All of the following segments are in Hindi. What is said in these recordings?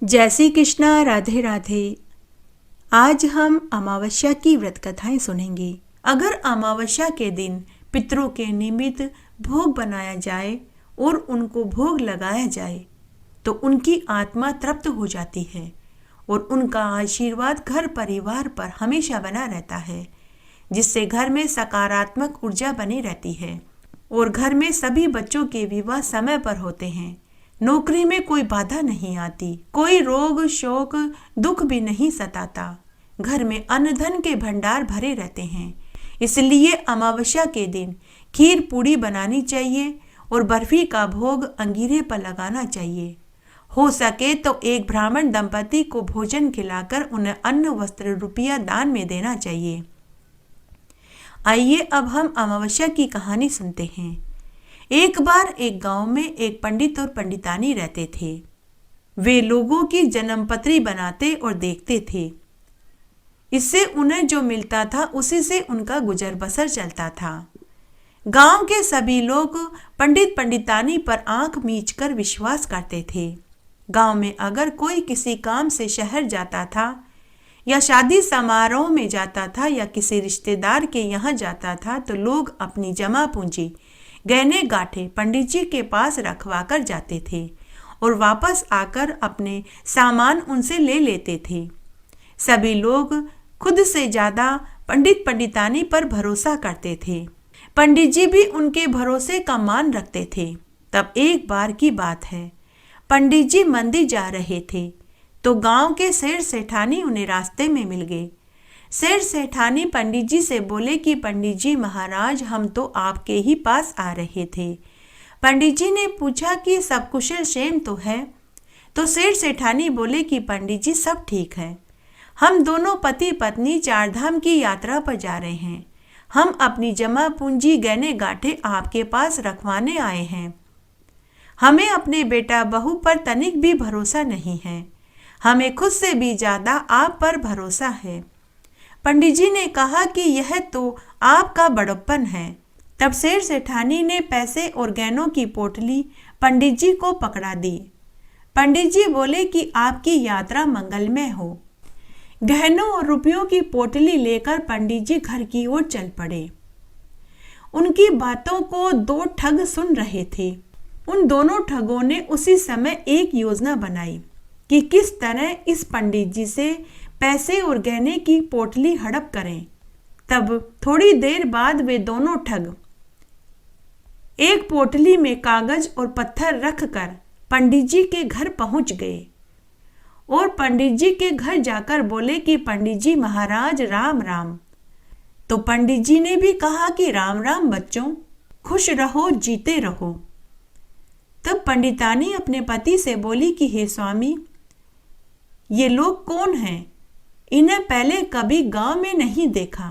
जय श्री कृष्णा। राधे राधे। आज हम अमावस्या की व्रत कथाएं सुनेंगे। अगर अमावस्या के दिन पितरों के निमित्त भोग बनाया जाए और उनको भोग लगाया जाए तो उनकी आत्मा तृप्त हो जाती है और उनका आशीर्वाद घर परिवार पर हमेशा बना रहता है, जिससे घर में सकारात्मक ऊर्जा बनी रहती है और घर में सभी बच्चों के विवाह समय पर होते हैं। नौकरी में कोई बाधा नहीं आती, कोई रोग शोक दुख भी नहीं सताता। घर में अन्न धन के भंडार भरे रहते हैं। इसलिए अमावस्या के दिन खीर पूड़ी बनानी चाहिए और बर्फी का भोग अंगीरे पर लगाना चाहिए। हो सके तो एक ब्राह्मण दंपति को भोजन खिलाकर उन्हें अन्न वस्त्र रुपया दान में देना चाहिए। आइए अब हम अमावस्या की कहानी सुनते हैं। एक बार एक गांव में एक पंडित और पंडितानी रहते थे। वे लोगों की जन्मपत्री बनाते और देखते थे। इससे उन्हें जो मिलता था उसी से उनका गुजर बसर चलता था। गांव के सभी लोग पंडित पंडितानी पर आंख मीचकर विश्वास करते थे। गांव में अगर कोई किसी काम से शहर जाता था या शादी समारोह में जाता था या किसी रिश्तेदार के यहाँ जाता था तो लोग अपनी जमा पूंजी गहने गांठे पंडित जी के पास रखवा कर जाते थे और वापस आकर अपने सामान उनसे ले लेते थे। सभी लोग खुद से ज़्यादा पंडित पंडितानी पर भरोसा करते थे। पंडित जी भी उनके भरोसे का मान रखते थे। तब एक बार की बात है, पंडित जी मंदिर जा रहे थे तो गांव के सेठ सेठानी उन्हें रास्ते में मिल गए। सेठ सेठानी पंडित जी से बोले कि पंडित जी महाराज, हम तो आपके ही पास आ रहे थे। पंडित जी ने पूछा कि सब कुशल क्षेम तो है? तो सेठ सेठानी बोले कि पंडित जी सब ठीक है। हम दोनों पति पत्नी चारधाम की यात्रा पर जा रहे हैं। हम अपनी जमा पूंजी गहने गांठे आपके पास रखवाने आए हैं। हमें अपने बेटा बहू पर तनिक भी भरोसा नहीं है। हमें खुद से भी ज़्यादा आप पर भरोसा है। पंडित जी ने कहा कि यह तो आपका बड़प्पन है। तब सेठ सेठानी ने पैसे और गहनों की पोटली पंडित जी को पकड़ा दी। पंडित जी बोले कि आपकी यात्रा मंगलमय हो। गहनों और रुपयों की पोटली लेकर पंडित जी घर की ओर चल पड़े। उनकी बातों को दो ठग सुन रहे थे। उन दोनों ठगों ने उसी समय एक योजना बनाई कि किस तरह इस पंडित जी से पैसे और गहने की पोटली हड़प करें। तब थोड़ी देर बाद वे दोनों ठग एक पोटली में कागज और पत्थर रखकर पंडित जी के घर पहुंच गए और पंडित जी के घर जाकर बोले कि पंडित जी महाराज राम राम। तो पंडित जी ने भी कहा कि राम राम बच्चों, खुश रहो जीते रहो। तब पंडितानी अपने पति से बोली कि हे स्वामी, ये लोग कौन हैं? इन्हें पहले कभी गांव में नहीं देखा।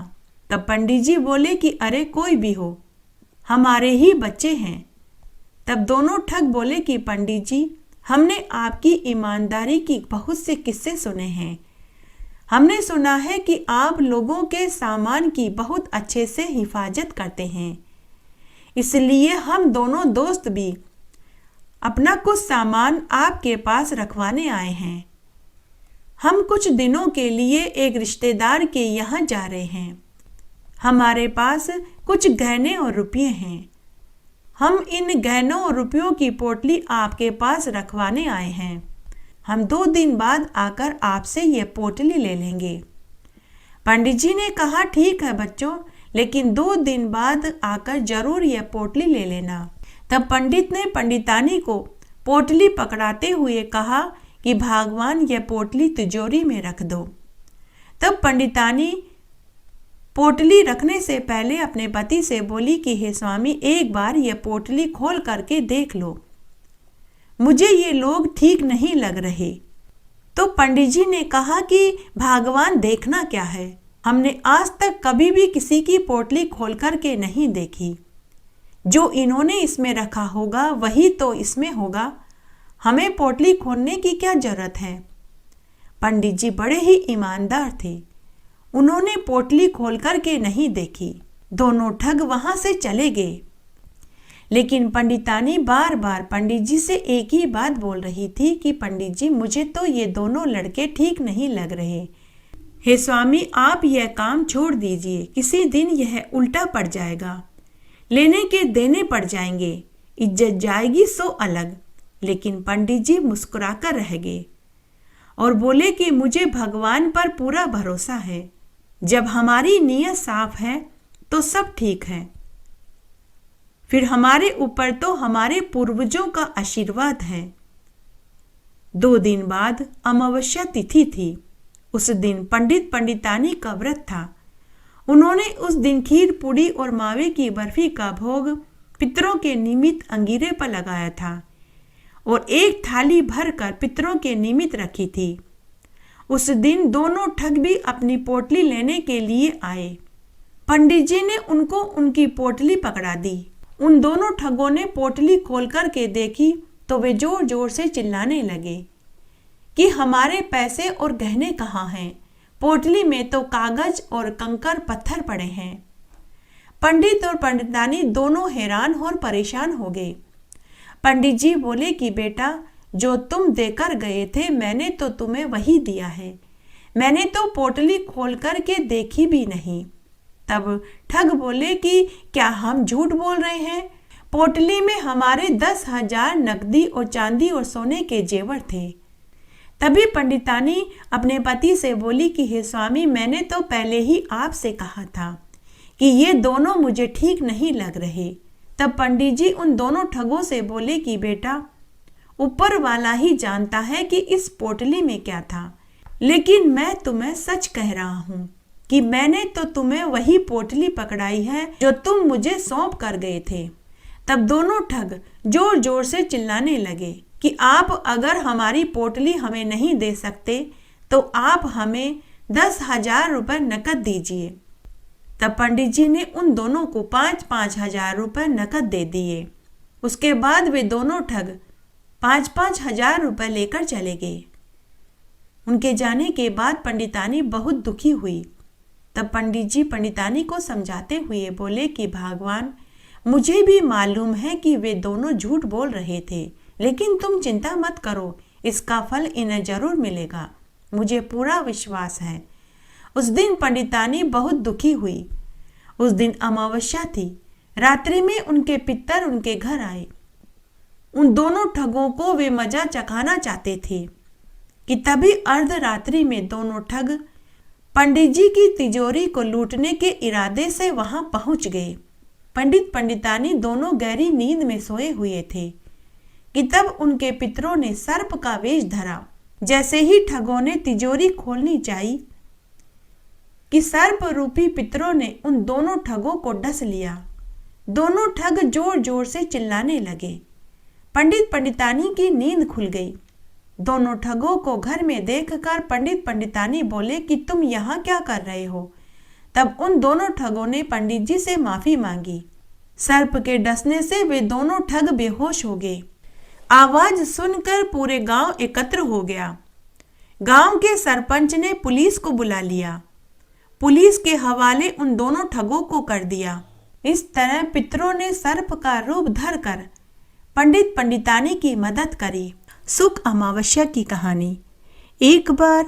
तब पंडित जी बोले कि अरे कोई भी हो, हमारे ही बच्चे हैं। तब दोनों ठग बोले कि पंडित जी, हमने आपकी ईमानदारी की बहुत से किस्से सुने हैं। हमने सुना है कि आप लोगों के सामान की बहुत अच्छे से हिफाजत करते हैं। इसलिए हम दोनों दोस्त भी अपना कुछ सामान आपके पास रखवाने आए हैं। हम कुछ दिनों के लिए एक रिश्तेदार के यहाँ जा रहे हैं। हमारे पास कुछ गहने और रुपये हैं। हम इन गहनों और रुपयों की पोटली आपके पास रखवाने आए हैं। हम 2 दिन बाद आकर आपसे यह पोटली ले लेंगे। पंडित जी ने कहा ठीक है बच्चों, लेकिन 2 दिन बाद आकर जरूर यह पोटली ले लेना। तब पंडित ने पंडितानी को पोटली पकड़ाते हुए कहा कि भगवान यह पोटली तिजोरी में रख दो। तब पंडितानी पोटली रखने से पहले अपने पति से बोली कि हे स्वामी, एक बार यह पोटली खोल करके देख लो, मुझे ये लोग ठीक नहीं लग रहे। तो पंडित जी ने कहा कि भगवान देखना क्या है, हमने आज तक कभी भी किसी की पोटली खोल करके नहीं देखी। जो इन्होंने इसमें रखा होगा वही तो इसमें होगा, हमें पोटली खोलने की क्या जरूरत है। पंडित जी बड़े ही ईमानदार थे। उन्होंने पोटली खोल करके नहीं देखी। दोनों ठग वहां से चले गए। लेकिन पंडितानी बार बार पंडित जी से एक ही बात बोल रही थी कि पंडित जी, मुझे तो ये दोनों लड़के ठीक नहीं लग रहे। हे स्वामी, आप यह काम छोड़ दीजिए, किसी दिन यह उल्टा पड़ जाएगा, लेने के देने पड़ जाएंगे, इज्जत जाएगी सो अलग। लेकिन पंडित जी मुस्कुराकर रह गए और बोले कि मुझे भगवान पर पूरा भरोसा है, जब हमारी नीयत साफ है तो सब ठीक है, फिर हमारे ऊपर तो हमारे पूर्वजों का आशीर्वाद है। 2 दिन बाद अमावस्या तिथि थी। उस दिन पंडित पंडितानी का व्रत था। उन्होंने उस दिन खीर पूड़ी और मावे की बर्फी का भोग पितरों के निमित्त अंगीरे पर लगाया था और एक थाली भरकर पितरों के निमित्त रखी थी। उस दिन दोनों ठग भी अपनी पोटली लेने के लिए आए। पंडित जी ने उनको उनकी पोटली पकड़ा दी। उन दोनों ठगों ने पोटली खोल कर के देखी तो वे जोर जोर से चिल्लाने लगे कि हमारे पैसे और गहने कहाँ हैं? पोटली में तो कागज और कंकर पत्थर पड़े हैं। पंडित और पंडितानी दोनों हैरान और परेशान हो गए। पंडित जी बोले कि बेटा, जो तुम देकर गए थे मैंने तो तुम्हें वही दिया है, मैंने तो पोटली खोल कर के देखी भी नहीं। तब ठग बोले कि क्या हम झूठ बोल रहे हैं? पोटली में हमारे 10,000 नकदी और चांदी और सोने के जेवर थे। तभी पंडितानी अपने पति से बोली कि हे स्वामी, मैंने तो पहले ही आपसे कहा था कि ये दोनों मुझे ठीक नहीं लग रहे। तब पंडित जी उन दोनों ठगों से बोले कि बेटा, ऊपर वाला ही जानता है कि इस पोटली में क्या था, लेकिन मैं तुम्हें सच कह रहा हूँ कि मैंने तो तुम्हें वही पोटली पकड़ाई है जो तुम मुझे सौंप कर गए थे। तब दोनों ठग जोर जोर से चिल्लाने लगे कि आप अगर हमारी पोटली हमें नहीं दे सकते तो आप हमें 10,000 रुपये नकद दीजिए। तब पंडित जी ने उन दोनों को 5-5 हजार रुपये नकद दे दिए। उसके बाद वे दोनों ठग 5-5 हजार रुपये लेकर चले गए। उनके जाने के बाद पंडितानी बहुत दुखी हुई। तब पंडित जी पंडितानी को समझाते हुए बोले कि भगवान, मुझे भी मालूम है कि वे दोनों झूठ बोल रहे थे, लेकिन तुम चिंता मत करो, इसका फल इन्हें जरूर मिलेगा, मुझे पूरा विश्वास है। उस दिन पंडितानी बहुत दुखी हुई। उस दिन अमावस्या थी। रात्रि में उनके पितर उनके घर आए। उन दोनों ठगों को वे मजा चखाना चाहते थे कि तभी अर्धरात्रि में दोनों ठग पंडित जी की तिजोरी को लूटने के इरादे से वहां पहुंच गए। पंडित पंडितानी दोनों गहरी नींद में सोए हुए थे कि तब उनके पितरों ने सर्प का वेश धरा। जैसे ही ठगों ने तिजोरी खोलनी चाहिए कि सर्प रूपी पितरों ने उन दोनों ठगों को डस लिया। दोनों ठग जोर जोर से चिल्लाने लगे। पंडित पंडितानी की नींद खुल गई। दोनों ठगों को घर में देखकर पंडित पंडितानी बोले कि तुम यहाँ क्या कर रहे हो? तब उन दोनों ठगों ने पंडित जी से माफी मांगी। सर्प के डसने से वे दोनों ठग बेहोश हो गए। आवाज सुनकर पूरे गांव एकत्र हो गया। गांव के सरपंच ने पुलिस को बुला लिया। पुलिस के हवाले उन दोनों ठगों को कर दिया। इस तरह पितरों ने सर्प का रूप धरकर पंडित पंडितानी की मदद करी। सुख अमावस्या की कहानी। एक बार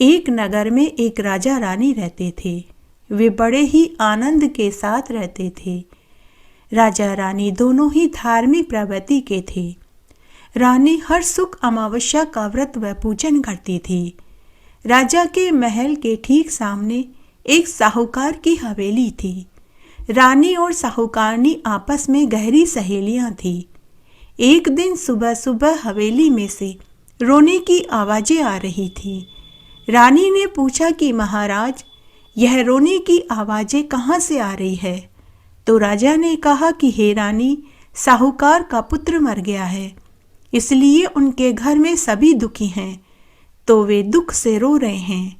एक नगर में एक राजा रानी रहते थे। वे बड़े ही आनंद के साथ रहते थे। राजा रानी दोनों ही धार्मिक प्रवृत्ति के थे। रानी हर सुख अमावस्या का व्रत व पूजन करती थी। राजा के महल के ठीक सामने एक साहूकार की हवेली थी। रानी और साहूकारनी आपस में गहरी सहेलियां थीं। एक दिन सुबह सुबह हवेली में से रोने की आवाजें आ रही थी। रानी ने पूछा कि महाराज, यह रोने की आवाजें कहाँ से आ रही है? तो राजा ने कहा कि हे रानी, साहूकार का पुत्र मर गया है, इसलिए उनके घर में सभी दुखी हैं, तो वे दुख से रो रहे हैं।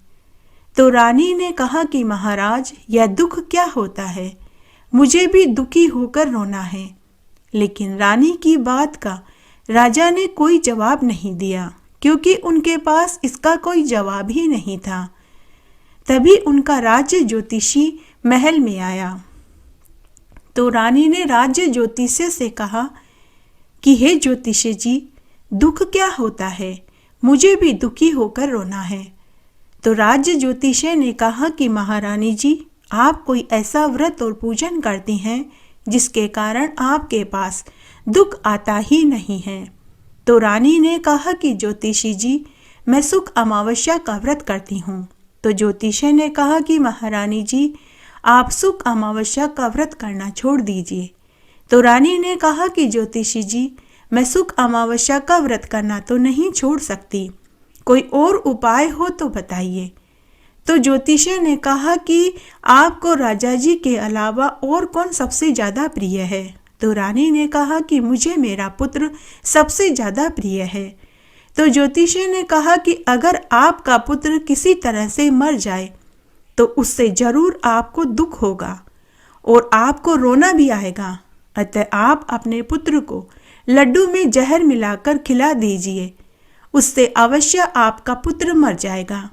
तो रानी ने कहा कि महाराज, यह दुख क्या होता है? मुझे भी दुखी होकर रोना है। लेकिन रानी की बात का राजा ने कोई जवाब नहीं दिया, क्योंकि उनके पास इसका कोई जवाब ही नहीं था। तभी उनका राज्य ज्योतिषी महल में आया। तो रानी ने राज्य ज्योतिषी से कहा कि हे ज्योतिषी जी, दुख क्या होता है? मुझे भी दुखी होकर रोना है। तो राज्य ज्योतिषी ने कहा कि महारानी जी, आप कोई ऐसा व्रत और पूजन करती हैं जिसके कारण आपके पास दुख आता ही नहीं है। तो रानी ने कहा कि ज्योतिषी जी, मैं सुख अमावस्या का व्रत करती हूँ। तो ज्योतिषी ने कहा कि महारानी जी, आप सुख अमावस्या का व्रत करना छोड़ दीजिए। तो रानी ने कहा कि ज्योतिषी जी, मैं सुख अमावस्या का व्रत करना तो नहीं छोड़ सकती, कोई और उपाय हो तो बताइए। तो ज्योतिषी ने कहा कि आपको राजा जी के अलावा और कौन सबसे ज़्यादा प्रिय है? तो रानी ने कहा कि मुझे मेरा पुत्र सबसे ज़्यादा प्रिय है। तो ज्योतिषी ने कहा कि अगर आपका पुत्र किसी तरह से मर जाए तो उससे जरूर आपको दुख होगा और आपको रोना भी आएगा। अतः आप अपने पुत्र को लड्डू में जहर मिलाकर खिला दीजिए, उससे अवश्य आपका पुत्र मर जाएगा।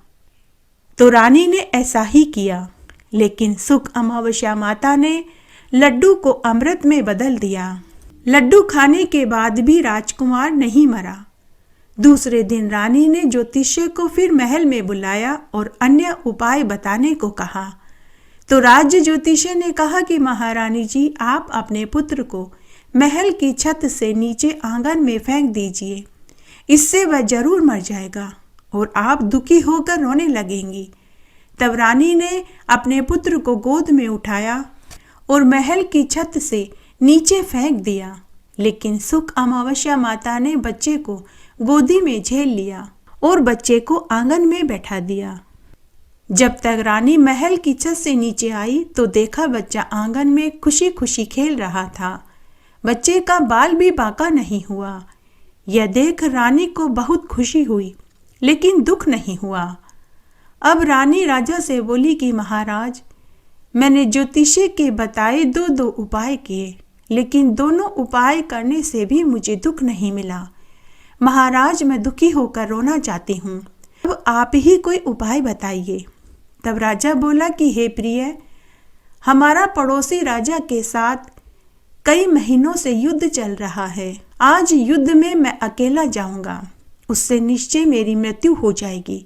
तो रानी ने ऐसा ही किया, लेकिन सुख अमावस्या माता ने लड्डू को अमृत में बदल दिया। लड्डू खाने के बाद भी राजकुमार नहीं मरा। दूसरे दिन रानी ने ज्योतिषी को फिर महल में बुलाया और अन्य उपाय बताने को कहा। तो राज्य ज्योतिषी ने कहा कि महारानी जी, आप अपने पुत्र को महल की छत से नीचे आंगन में फेंक दीजिए, इससे वह जरूर मर जाएगा और आप दुखी होकर रोने लगेंगी। तब रानी ने अपने पुत्र को गोद में उठाया और महल की छत से नीचे फेंक दिया, लेकिन सुख अमावस्या माता ने बच्चे को गोदी में झेल लिया और बच्चे को आंगन में बैठा दिया। जब तक रानी महल की छत से नीचे आई तो देखा बच्चा आंगन में खुशी खुशी खेल रहा था। बच्चे का बाल भी बांका नहीं हुआ। यह देख रानी को बहुत खुशी हुई, लेकिन दुख नहीं हुआ। अब रानी राजा से बोली कि महाराज, मैंने ज्योतिषी के बताए दो उपाय किए, लेकिन दोनों उपाय करने से भी मुझे दुख नहीं मिला। महाराज, मैं दुखी होकर रोना चाहती हूँ, अब आप ही कोई उपाय बताइए। तब राजा बोला कि हे प्रिय, हमारा पड़ोसी राजा के साथ कई महीनों से युद्ध चल रहा है। आज युद्ध में मैं अकेला जाऊंगा, उससे निश्चय मेरी मृत्यु हो जाएगी।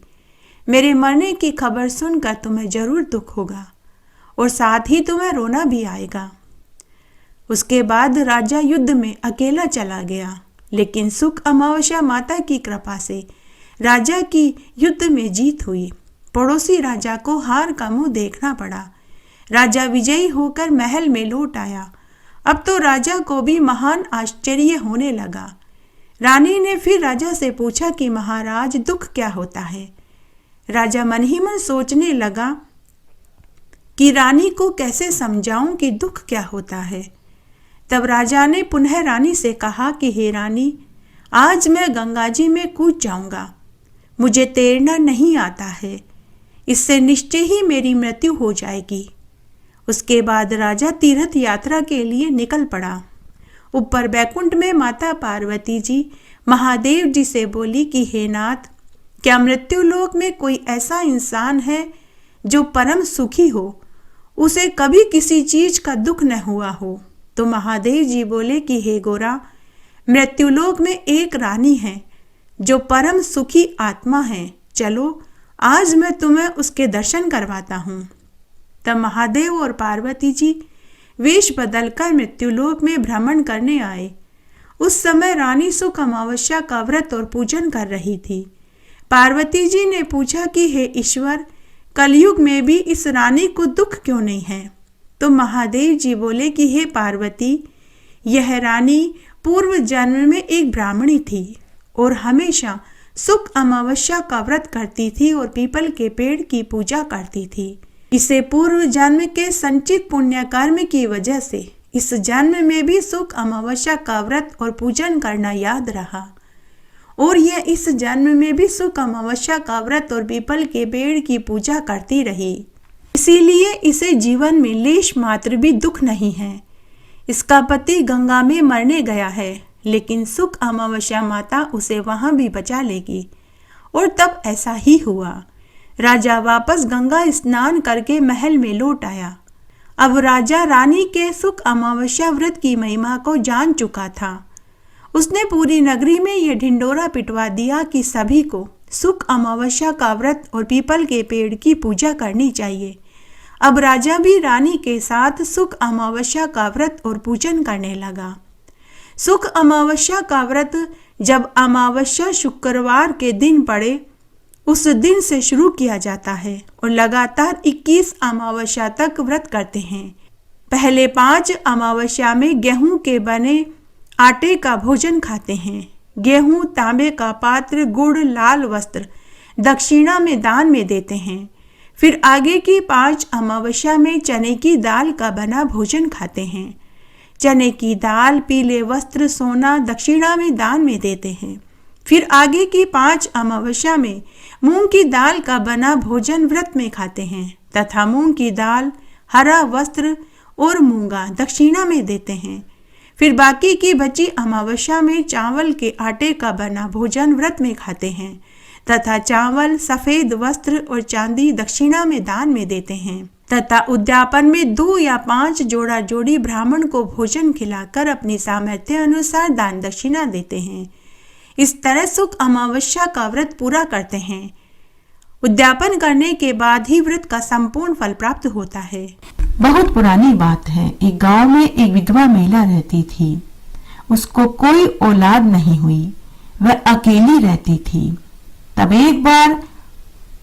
मेरे मरने की खबर सुनकर तुम्हें जरूर दुख होगा और साथ ही तुम्हें रोना भी आएगा। उसके बाद राजा युद्ध में अकेला चला गया, लेकिन सुख अमावस्या माता की कृपा से राजा की युद्ध में जीत हुई। पड़ोसी राजा को हार का मुंह देखना पड़ा। राजा विजयी होकर महल में लौट आया। अब तो राजा को भी महान आश्चर्य होने लगा। रानी ने फिर राजा से पूछा कि महाराज, दुख क्या होता है? राजा मन ही मन सोचने लगा कि रानी को कैसे समझाऊं कि दुख क्या होता है। तब राजा ने पुनः रानी से कहा कि हे रानी, आज मैं गंगा जी में कूद जाऊंगा। मुझे तैरना नहीं आता है, इससे निश्चय ही मेरी मृत्यु हो जाएगी। उसके बाद राजा तीर्थ यात्रा के लिए निकल पड़ा। ऊपर बैकुंठ में माता पार्वती जी महादेव जी से बोली कि हे नाथ, क्या मृत्युलोक में कोई ऐसा इंसान है जो परम सुखी हो, उसे कभी किसी चीज का दुख न हुआ हो? तो महादेव जी बोले कि हे गोरा, मृत्युलोक में एक रानी है जो परम सुखी आत्मा है। चलो, आज मैं तुम्हें उसके दर्शन करवाता हूँ। तब महादेव और पार्वती जी वेश बदलकर मृत्युलोक में भ्रमण करने आए। उस समय रानी सुख अमावस्या का व्रत और पूजन कर रही थी। पार्वती जी ने पूछा कि हे ईश्वर, कलयुग में भी इस रानी को दुख क्यों नहीं है? तो महादेव जी बोले कि हे पार्वती, यह रानी पूर्व जन्म में एक ब्राह्मणी थी और हमेशा सुख अमावस्या का व्रत करती थी और पीपल के पेड़ की पूजा करती थी। इसे पूर्व जन्म के संचित पुण्य कर्म की वजह से इस जन्म में भी सुख अमावस्या का व्रत और पूजन करना याद रहा और यह इस जन्म में भी सुख अमावस्या का व्रत और पीपल के पेड़ की पूजा करती रही। इसीलिए इसे जीवन में लेश मात्र भी दुख नहीं है। इसका पति गंगा में मरने गया है, लेकिन सुख अमावस्या माता उसे वहां भी बचा लेगी। और तब ऐसा ही हुआ। राजा वापस गंगा स्नान करके महल में लौट आया। अब राजा रानी के सुख अमावस्या व्रत की महिमा को जान चुका था। उसने पूरी नगरी में यह ढिंडोरा पिटवा दिया कि सभी को सुख अमावस्या का व्रत और पीपल के पेड़ की पूजा करनी चाहिए। अब राजा भी रानी के साथ सुख अमावस्या का व्रत और पूजन करने लगा। सुख अमावस्या का व्रत जब अमावस्या शुक्रवार के दिन पड़े उस दिन से शुरू किया जाता है और लगातार 21 अमावस्या तक व्रत करते हैं। पहले 5 अमावस्या में गेहूं के बने आटे का भोजन खाते हैं। गेहूं, तांबे का पात्र, गुड़, लाल वस्त्र दक्षिणा में दान में देते हैं। फिर आगे की 5 अमावस्या में चने की दाल का बना भोजन खाते हैं। चने की दाल, पीले वस्त्र, सोना दक्षिणा में दान में देते हैं। फिर आगे की 5 अमावस्या में मूंग की दाल का बना भोजन व्रत में खाते हैं तथा मूंग की दाल, हरा वस्त्र और मूंगा दक्षिणा में देते हैं। फिर बाकी की बची अमावस्या में चावल के आटे का बना भोजन व्रत में खाते हैं तथा चावल, सफेद वस्त्र और चांदी दक्षिणा में दान में देते हैं तथा उद्यापन में 2 या 5 जोड़ा जोड़ी ब्राह्मण को भोजन खिलाकर अपनी सामर्थ्य अनुसार दान दक्षिणा देते हैं। इस तरह सुख अमावस्या का व्रत पूरा करते हैं। उद्यापन करने के बाद ही व्रत का संपूर्ण फल प्राप्त होता है। बहुत पुरानी बात है। एक गांव में एक विधवा महिला रहती थी। उसको कोई औलाद नहीं हुई, वह अकेली रहती थी। तब एक बार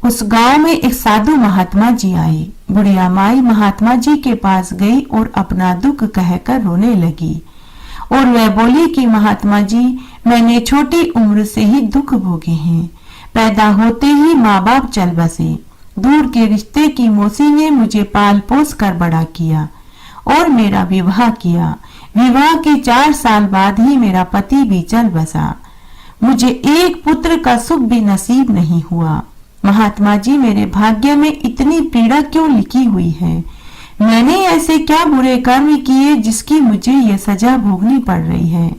उस गांव में एक साधु महात्मा जी आए। बुढ़िया माई महात्मा जी के पास गई और अपना दुख कहकर रोने लगी और वह बोली कि महात्मा जी, मैंने छोटी उम्र से ही दुख भोगे हैं। पैदा होते ही माँ बाप चल बसे। दूर के रिश्ते की मौसी ने मुझे पाल पोस कर बड़ा किया और मेरा विवाह किया। विवाह के 4 साल बाद ही मेरा पति भी चल बसा। मुझे एक पुत्र का सुख भी नसीब नहीं हुआ। महात्मा जी, मेरे भाग्य में इतनी पीड़ा क्यों लिखी हुई है? मैंने ऐसे क्या बुरे कर्म किए जिसकी मुझे ये सजा भोगनी पड़ रही है?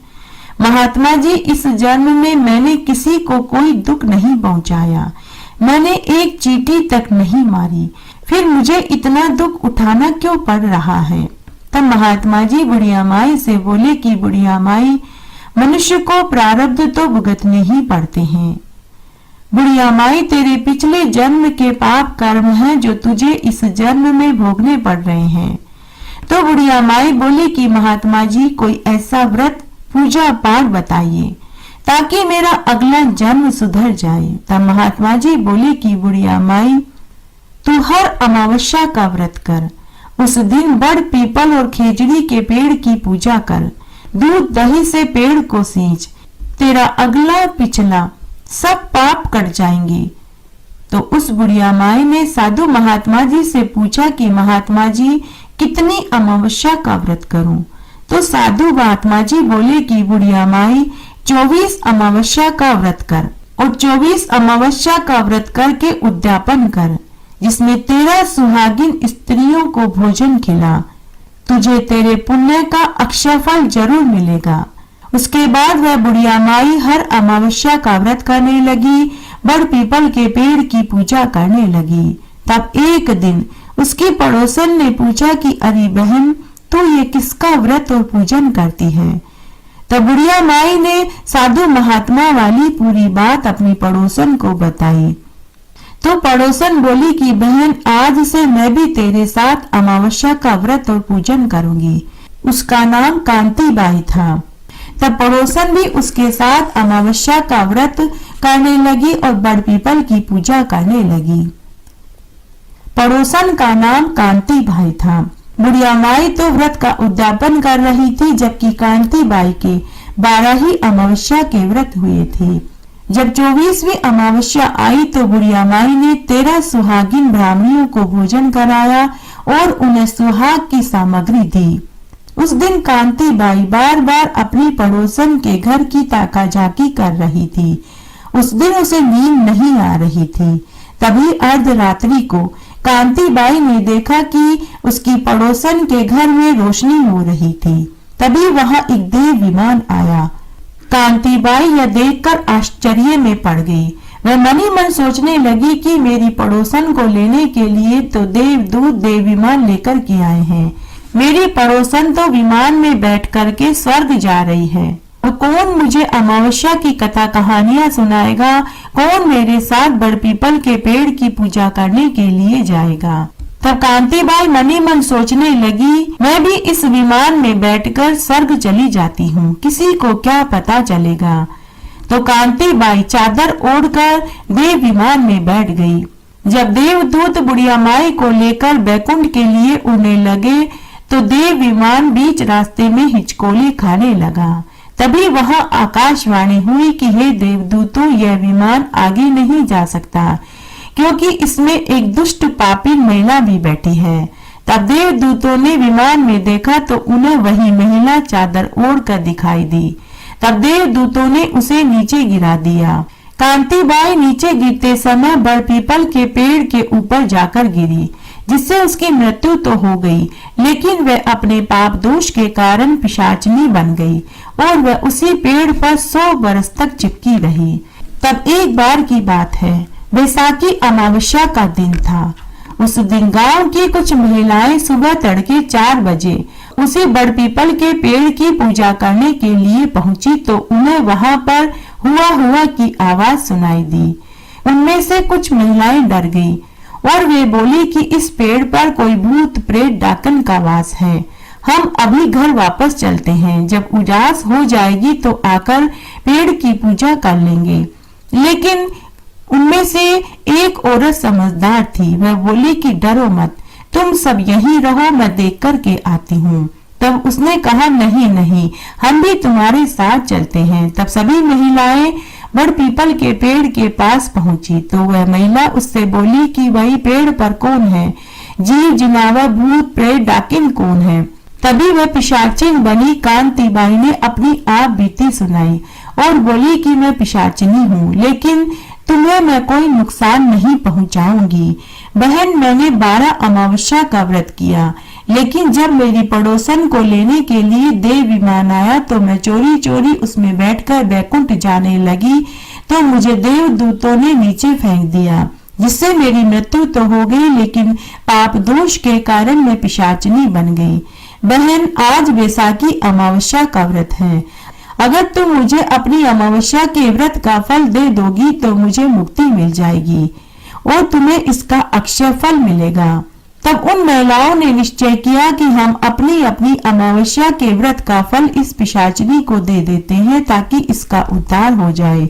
महात्मा जी, इस जन्म में मैंने किसी को कोई दुख नहीं पहुंचाया। मैंने एक चींटी तक नहीं मारी, फिर मुझे इतना दुख उठाना क्यों पड़ रहा है? तब महात्मा जी बुढ़िया माई से बोले कि बुढ़िया माई, मनुष्य को प्रारब्ध तो भुगतने ही पड़ते हैं। बुढ़िया माई, तेरे पिछले जन्म के पाप कर्म हैं जो तुझे इस जन्म में भोगने पड़ रहे हैं। तो बुढ़िया माई बोली कि महात्मा जी, कोई ऐसा व्रत पूजा पाठ बताइए ताकि मेरा अगला जन्म सुधर जाए। तब महात्मा जी बोले कि बुढ़िया माई, तू हर अमावस्या का व्रत कर। उस दिन बड़, पीपल और खेजड़ी के पेड़ की पूजा कर। दूध दही से पेड़ को सींच। तेरा अगला पिछला सब पाप कट जाएंगे। तो उस बुढ़िया माई ने साधु महात्मा जी से पूछा कि महात्मा जी, कितनी अमावस्या का व्रत करूं? तो साधु महात्मा जी बोले कि बुढ़िया माई, 24 अमावस्या का व्रत कर और 24 अमावस्या का व्रत करके उद्यापन कर, जिसमें 13 सुहागिन स्त्रियों को भोजन खिला। तुझे तेरे पुण्य का अक्षय फल जरूर मिलेगा। उसके बाद वह बुढ़िया माई हर अमावस्या का व्रत करने लगी, बड़ पीपल के पेड़ की पूजा करने लगी। तब एक दिन उसकी पड़ोसन ने पूछा कि अरे बहन, तो ये किसका व्रत और पूजन करती है? तब बुढ़िया माई ने साधु महात्मा वाली पूरी बात अपनी पड़ोसन को बताई। तो पड़ोसन बोली कि बहन, आज से मैं भी तेरे साथ अमावस्या का व्रत और पूजन करूंगी। उसका नाम कांति बाई था। तब पड़ोसन भी उसके साथ अमावस्या का व्रत करने लगी और बड़ पीपल की पूजा करने लगी। पड़ोसन का नाम कांति बाई था। बुढ़िया माई तो व्रत का उद्यापन कर रही थी, जबकि कांति बाई के 12 ही अमावस्या के व्रत हुए थे। जब 24वीं अमावस्या आई तो बुढ़िया माई ने 13 सुहागिन ब्राह्मणियों को भोजन कराया और उन्हें सुहाग की सामग्री दी। उस दिन कांति बाई बार बार अपनी पड़ोसन के घर की ताका झाकी कर रही थी। उस दिन उसे नींद नहीं आ रही थी। तभी अर्धरात्रि को कांति बाई ने देखा कि उसकी पड़ोसन के घर में रोशनी हो रही थी। तभी वहां एक देव विमान आया। कांति बाई यह देखकर आश्चर्य में पड़ गई। वह मनी मन सोचने लगी कि मेरी पड़ोसन को लेने के लिए तो देवदूत देव विमान लेकर के आए हैं। मेरी पड़ोसन तो विमान में बैठ करके स्वर्ग जा रही है। तो कौन मुझे अमावस्या की कथा कहानियां सुनाएगा, कौन मेरे साथ बड़पीपल के पेड़ की पूजा करने के लिए जाएगा। तब कांतिबाई मनी मन सोचने लगी, मैं भी इस विमान में बैठकर स्वर्ग चली जाती हूँ, किसी को क्या पता चलेगा। तो कांतिबाई चादर ओढ़कर देव विमान में बैठ गई। जब देवदूत बुढ़िया माई को लेकर बैकुंठ के लिए उड़ने लगे तो देव विमान बीच रास्ते में हिचकोले खाने लगा। तभी वहां आकाशवाणी हुई कि हे देवदूतों, यह विमान आगे नहीं जा सकता क्योंकि इसमें एक दुष्ट पापी महिला भी बैठी है। तब देवदूतों ने विमान में देखा तो उन्हें वही महिला चादर ओढ़कर दिखाई दी। तब देवदूतों ने उसे नीचे गिरा दिया। कांतिबाई नीचे गिरते समय बड़पीपल के पेड़ के ऊपर जाकर गिरी, जिससे उसकी मृत्यु तो हो गई, लेकिन वह अपने पाप दोष के कारण पिशाचनी बन गई और वह उसी पेड़ पर 100 बरस तक चिपकी रही। तब एक बार की बात है, बैसाखी अमावस्या का दिन था। उस दिन गांव की कुछ महिलाएं सुबह तड़के 4 बजे उसी बड़पीपल के पेड़ की पूजा करने के लिए पहुंची तो उन्हें वहां पर हुआ की आवाज सुनाई दी। उनमें से कुछ महिलाएं डर गई और वे बोली कि इस पेड़ पर कोई भूत प्रेत डाकन का वास है, हम अभी घर वापस चलते हैं, जब उजास हो जाएगी तो आकर पेड़ की पूजा कर लेंगे। लेकिन उनमें से एक औरत समझदार थी, वह बोली कि डरो मत, तुम सब यहीं रहो, मैं देख कर के आती हूँ। तब उसने कहा नहीं नहीं, हम भी तुम्हारे साथ चलते हैं। तब सभी महिलाएं बड़पीपल के पेड़ के पास पहुंची तो वह महिला उससे बोली कि वही पेड़ पर कौन है, जीव जिनावर भूत प्रेत डाकिन कौन है। तभी वह पिशाचिन बनी कांतिबाई ने अपनी आप बीती सुनाई और बोली कि मैं पिशाचिनी हूँ, लेकिन तुम्हें मैं कोई नुकसान नहीं पहुंचाऊंगी। बहन, मैंने 12 अमावस्या का व्रत किया, लेकिन जब मेरी पड़ोसन को लेने के लिए देव विमान आया तो मैं चोरी चोरी उसमें बैठकर बैकुंठ जाने लगी तो मुझे देवदूतों ने नीचे फेंक दिया, जिससे मेरी मृत्यु तो हो गई, लेकिन पाप दोष के कारण मैं पिशाचनी बन गई। बहन, आज बैसाखी अमावस्या का व्रत है, अगर तुम मुझे अपनी अमावस्या के व्रत का फल दे दोगी तो मुझे मुक्ति मिल जाएगी और तुम्हें इसका अक्षय फल मिलेगा। तब उन महिलाओं ने निश्चय किया कि हम अपनी अपनी अमावस्या के व्रत का फल इस पिशाचनी को दे देते हैं ताकि इसका उद्धार हो जाए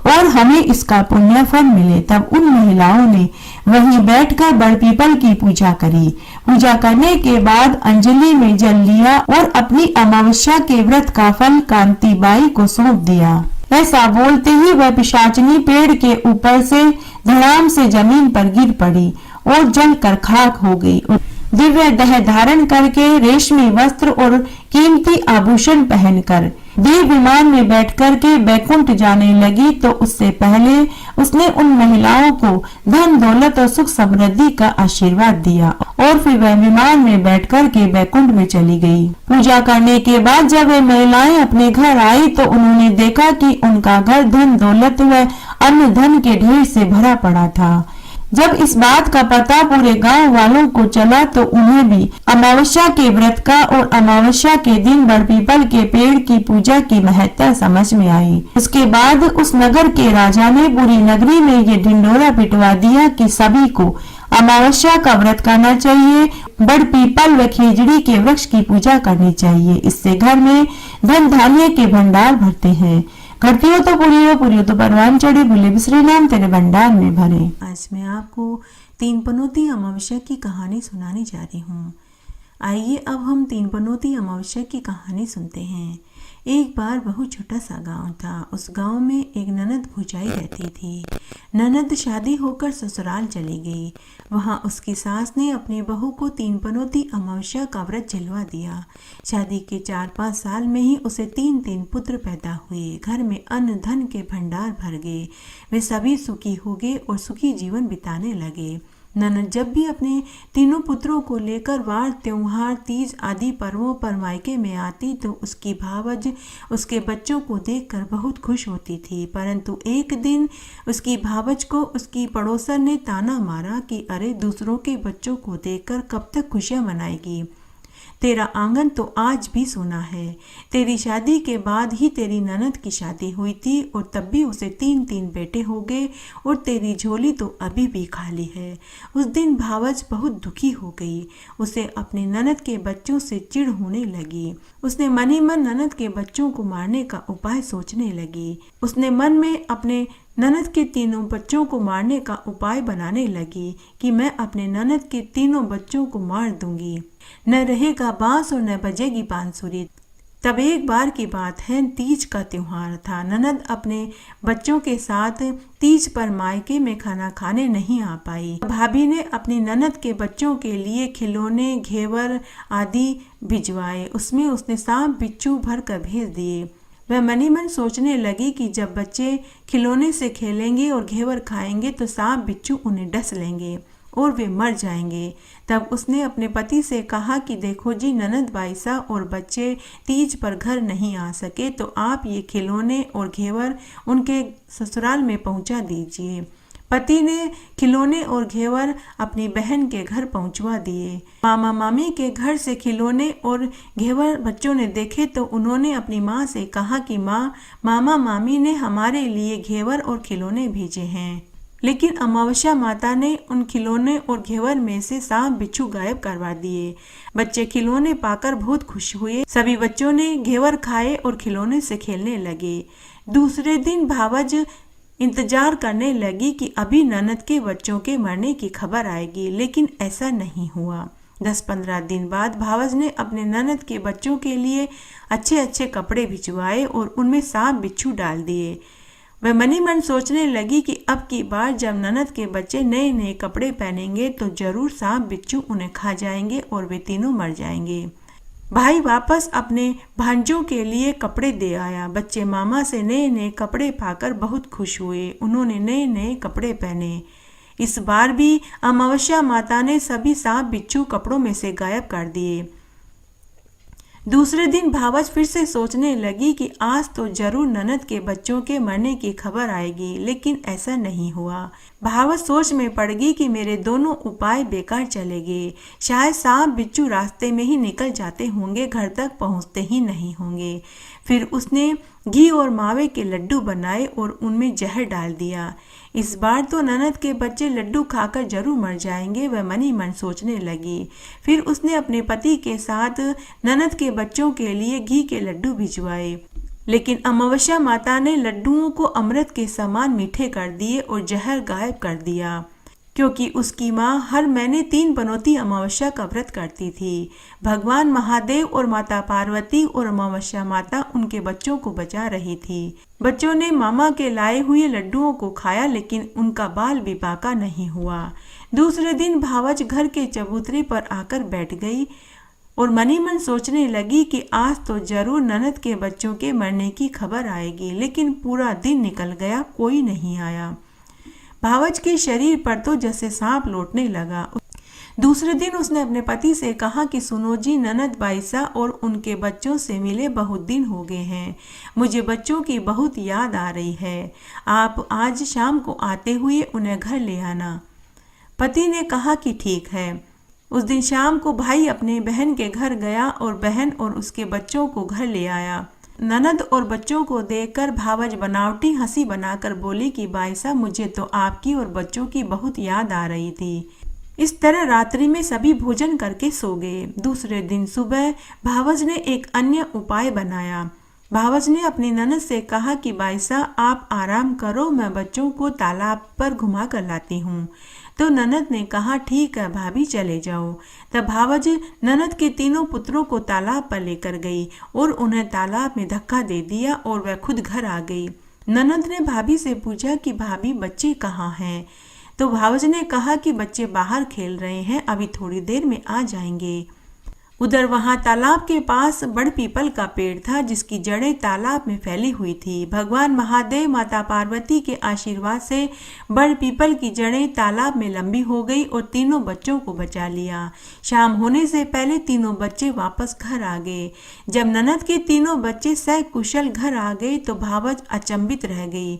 और हमें इसका पुण्य फल मिले। तब उन महिलाओं ने वहीं बैठकर बड़पीपल की पूजा करी। पूजा करने के बाद अंजलि में जल लिया और अपनी अमावस्या के व्रत का फल कांतिबाई को सौंप दिया। ऐसा बोलते ही वह पिशाचनी पेड़ के ऊपर से धड़ाम से जमीन पर गिर पड़ी और जलकर खाक हो गई। दिव्य देह धारण करके रेशमी वस्त्र और कीमती आभूषण पहनकर देव विमान में बैठकर के बैकुंठ जाने लगी तो उससे पहले उसने उन महिलाओं को धन दौलत और सुख समृद्धि का आशीर्वाद दिया और फिर वह विमान में बैठकर के बैकुंठ में चली गई। पूजा करने के बाद जब वे महिलाएं अपने घर आई तो उन्होंने देखा कि उनका घर धन दौलत व अन्न धन के ढेर से भरा पड़ा था। जब इस बात का पता पूरे गांव वालों को चला तो उन्हें भी अमावस्या के व्रत का और अमावस्या के दिन बड़पीपल के पेड़ की पूजा की महत्ता समझ में आई। उसके बाद उस नगर के राजा ने पूरी नगरी में ये ढिंढोरा पिटवा दिया कि सभी को अमावस्या का व्रत करना चाहिए, बड़पीपल व खेजड़ी के वृक्ष की पूजा करनी चाहिए। इससे घर में धन धान्य के भंडार भरते हैं। घटती हो तो पूरी हो तो परवान चढ़े, भूले बिसरे नाम तेरे भंडार में भरे। आज मैं आपको 3 पनौती अमावस्या की कहानी सुनाने जा रही हूँ। आइए अब हम 3 पनौती अमावस्या की कहानी सुनते हैं। एक बार बहुत छोटा सा गांव था। उस गांव में एक ननद भुजाई रहती थी। ननद शादी होकर ससुराल चली गई। वहां उसकी सास ने अपनी बहू को 3 पनौती अमावस्या का व्रत झिलवा दिया। शादी के 4-5 साल में ही उसे 3 पुत्र पैदा हुए। घर में अन्न धन के भंडार भर गए। वे सभी सुखी हो गए और सुखी जीवन बिताने लगे। ननद जब भी अपने तीनों पुत्रों को लेकर वार त्योहार तीज आदि पर्वों पर मायके में आती तो उसकी भावज उसके बच्चों को देखकर बहुत खुश होती थी। परंतु एक दिन उसकी भावज को उसकी पड़ोसन ने ताना मारा कि अरे दूसरों के बच्चों को देखकर कब तक खुशियां मनाएगी। तेरा आंगन तो आज भी सूना है। तेरी शादी के बाद ही तेरी ननद की शादी हुई थी और तब भी उसे 3 बेटे हो गए और तेरी झोली तो अभी भी खाली है। उस दिन भावज बहुत दुखी हो गई। उसे अपने ननद के बच्चों से चिढ़ होने लगी। उसने मन ही मन ननद के बच्चों को मारने का उपाय सोचने लगी। उसने मन में अपने ननद के तीनों बच्चों को मारने का उपाय बनाने लगी कि मैं अपने ननद के तीनों बच्चों को मार दूंगी। न रहेगा बांस और न बजेगी बांसुरी। तब एक बार की बात है, तीज का त्योहार था। ननद अपने बच्चों के साथ तीज पर मायके में खाना खाने नहीं आ पाई। भाभी ने अपनी ननद के बच्चों के लिए खिलौने घेवर आदि भिजवाए। उसमें उसने सांप बिच्छू भर कर भेज दिए। वह मनी मन सोचने लगी कि जब बच्चे खिलौने से खेलेंगे और घेवर खाएंगे तो सांप बिच्छू उन्हें डस लेंगे और वे मर जाएंगे। तब उसने अपने पति से कहा कि देखो जी, ननद बाईसा और बच्चे तीज पर घर नहीं आ सके तो आप ये खिलौने और घेवर उनके ससुराल में पहुंचा दीजिए। पति ने खिलौने और घेवर अपनी बहन के घर पहुंचवा दिए। मामा मामी के घर से खिलौने और घेवर बच्चों ने देखे तो उन्होंने अपनी माँ से कहा कि माँ, मामा मामी ने हमारे लिए घेवर और खिलौने भेजे हैं। लेकिन अमावस्या माता ने उन खिलौने और घेवर में से सांप बिच्छू गायब करवा दिए। बच्चे खिलौने पाकर बहुत खुश हुए। सभी बच्चों ने घेवर खाए और खिलौने से खेलने लगे। दूसरे दिन भावज इंतजार करने लगी कि अभी ननद के बच्चों के मरने की खबर आएगी, लेकिन ऐसा नहीं हुआ। 10-15 दिन बाद भावज ने अपने ननद के बच्चों के लिए अच्छे अच्छे कपड़े भिजवाए और उनमें सांप बिच्छू डाल दिए। वह मनी मन सोचने लगी कि अब की बार जब ननद के बच्चे नए नए कपड़े पहनेंगे तो जरूर सांप बिच्छू उन्हें खा जाएंगे और वे तीनों मर जाएंगे। भाई वापस अपने भांजों के लिए कपड़े दे आया। बच्चे मामा से नए नए कपड़े पाकर बहुत खुश हुए। उन्होंने नए नए कपड़े पहने। इस बार भी अमावस्या माता ने सभी सांप बिच्छू कपड़ों में से गायब कर दिए। दूसरे दिन भावज फिर से सोचने लगी कि आज तो जरूर ननद के बच्चों के मरने की खबर आएगी, लेकिन ऐसा नहीं हुआ। भावज सोच में पड़ गई कि मेरे दोनों उपाय बेकार चलेंगे। शायद सांप बिच्छू रास्ते में ही निकल जाते होंगे, घर तक पहुंचते ही नहीं होंगे। फिर उसने घी और मावे के लड्डू बनाए और उनमें जहर डाल दिया। इस बार तो ननद के बच्चे लड्डू खाकर जरूर मर जाएंगे, वह मनी मन सोचने लगी। फिर उसने अपने पति के साथ ननद के बच्चों के लिए घी के लड्डू भिजवाए, लेकिन अमावस्या माता ने लड्डुओं को अमृत के समान मीठे कर दिए और जहर गायब कर दिया, क्योंकि उसकी माँ हर महीने 3 बनौती अमावस्या का व्रत करती थी। भगवान महादेव और माता पार्वती और अमावस्या माता उनके बच्चों को बचा रही थी। बच्चों ने मामा के लाए हुए लड्डुओं को खाया, लेकिन उनका बाल भी बाका नहीं हुआ। दूसरे दिन भावज घर के चबूतरे पर आकर बैठ गई और मनी मन सोचने लगी कि आज तो जरूर ननद के बच्चों के मरने की खबर आएगी, लेकिन पूरा दिन निकल गया, कोई नहीं आया। भावज के शरीर पर तो जैसे सांप लौटने लगा। दूसरे दिन उसने अपने पति से कहा कि सुनो जी, ननद बाईसा और उनके बच्चों से मिले बहुत दिन हो गए हैं। मुझे बच्चों की बहुत याद आ रही है। आप आज शाम को आते हुए उन्हें घर ले आना। पति ने कहा कि ठीक है। उस दिन शाम को भाई अपने बहन के घर गया और बहन और उसके बच्चों को घर ले आया। ननद और बच्चों को देखकर भावज बनावटी हंसी बनाकर बोली कि बाईसा, मुझे तो आपकी और बच्चों की बहुत याद आ रही थी। इस तरह रात्रि में सभी भोजन करके सो गए। दूसरे दिन सुबह भावज ने एक अन्य उपाय बनाया। भावज ने अपनी ननद से कहा कि बाईसा, आप आराम करो, मैं बच्चों को तालाब पर घुमा कर लाती हूँ। तो ननद ने कहा ठीक है भाभी, चले जाओ। तब भावज ननद के तीनों पुत्रों को तालाब पर लेकर गई और उन्हें तालाब में धक्का दे दिया और वह खुद घर आ गई। ननद ने भाभी से पूछा कि भाभी, बच्चे कहाँ हैं? तो भावज ने कहा कि बच्चे बाहर खेल रहे हैं, अभी थोड़ी देर में आ जाएंगे। उधर वहां तालाब के पास बड़ पीपल का पेड़ था जिसकी जड़ें तालाब में फैली हुई थी। भगवान महादेव माता पार्वती के आशीर्वाद से बड़ पीपल की जड़ें तालाब में लंबी हो गई और तीनों बच्चों को बचा लिया। शाम होने से पहले तीनों बच्चे वापस घर आ गए। जब ननद के तीनों बच्चे सकुशल घर आ गए तो भावज अचंभित रह गई।